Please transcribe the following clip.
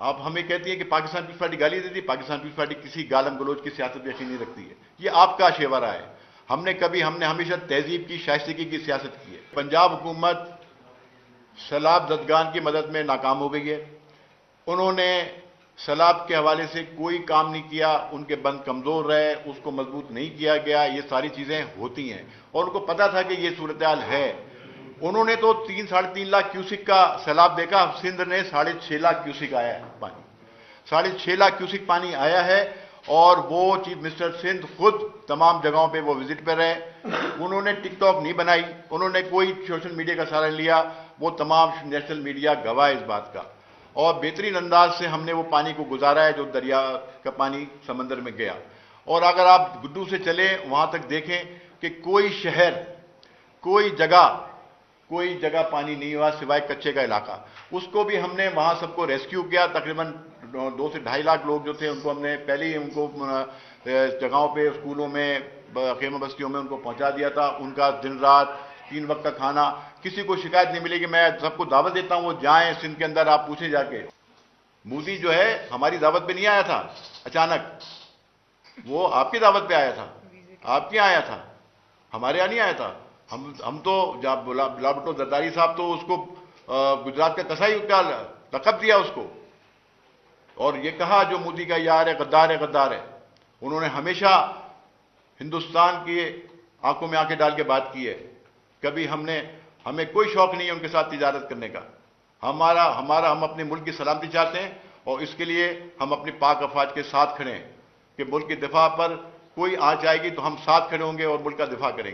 آپ ہمیں کہتی ہیں کہ پاکستان پیپلز پارٹی گالی دیتی ہے. پاکستان پیپلز پارٹی کسی گالم گلوچ کی سیاست میں یقین نہیں رکھتی ہے. یہ آپ کا شیورہ ہے. ہم نے ہمیشہ تہذیب کی، شائستگی کی سیاست کی ہے. پنجاب حکومت سیلاب زدگان کی مدد میں ناکام ہو گئی ہے. انہوں نے سیلاب کے حوالے سے کوئی کام نہیں کیا. ان کے بند کمزور رہے، اس کو مضبوط نہیں کیا گیا. یہ ساری چیزیں ہوتی ہیں اور ان کو پتا تھا کہ یہ صورتحال ہے. انہوں نے تو 3-3.5 لاکھ کیوسک کا سیلاب دیکھا. سندھ نے 6.5 لاکھ کیوسک آیا ہے پانی. 6.5 لاکھ کیوسک پانی آیا ہے. اور وہ چیف منسٹر سندھ خود تمام جگہوں پہ وہ وزٹ پہ رہے. انہوں نے ٹک ٹاک نہیں بنائی، انہوں نے کوئی سوشل میڈیا کا سہارا لیا. وہ تمام نیشنل میڈیا گواہ ہے اس بات کا. اور بہترین انداز سے ہم نے وہ پانی کو گزارا ہے جو دریا کا پانی سمندر میں گیا. اور اگر آپ گڈو سے چلیں وہاں تک دیکھیں کہ کوئی شہر، کوئی جگہ پانی نہیں ہوا سوائے کچے کا علاقہ. اس کو بھی ہم نے وہاں سب کو ریسکیو کیا. تقریباً 2 سے 2.5 لاکھ لوگ جو تھے ان کو ہم نے پہلے ہی ان کو جگہوں پہ، اسکولوں میں، خیمہ بستیوں میں ان کو پہنچا دیا تھا. ان کا دن رات 3 وقت کا کھانا، کسی کو شکایت نہیں ملے گی. میں سب کو دعوت دیتا ہوں وہ جائیں سندھ کے اندر، آپ پوچھیں جا کے. مودی جو ہے ہماری دعوت پہ نہیں آیا تھا اچانک، وہ آپ کی دعوت پہ آیا تھا. آپ کے یہاں آیا تھا، ہمارے یہاں نہیں آیا تھا. ہم تو بلا بھٹو زرداری صاحب تو اس کو گجرات کا کسائی کا لقب دیا اس کو. اور یہ کہا جو مودی کا یار ہے غدار ہے غدار ہے. انہوں نے ہمیشہ ہندوستان کی آنکھوں میں آنکھیں ڈال کے بات کی ہے. کبھی ہمیں کوئی شوق نہیں ہے ان کے ساتھ تجارت کرنے کا. ہم اپنے ملک کی سلامتی چاہتے ہیں اور اس کے لیے ہم اپنی پاک افواج کے ساتھ کھڑے ہیں کہ ملک کے دفاع پر کوئی آنچ آئے گی تو ہم ساتھ کھڑے ہوں گے اور ملک کا دفاع کریں گے.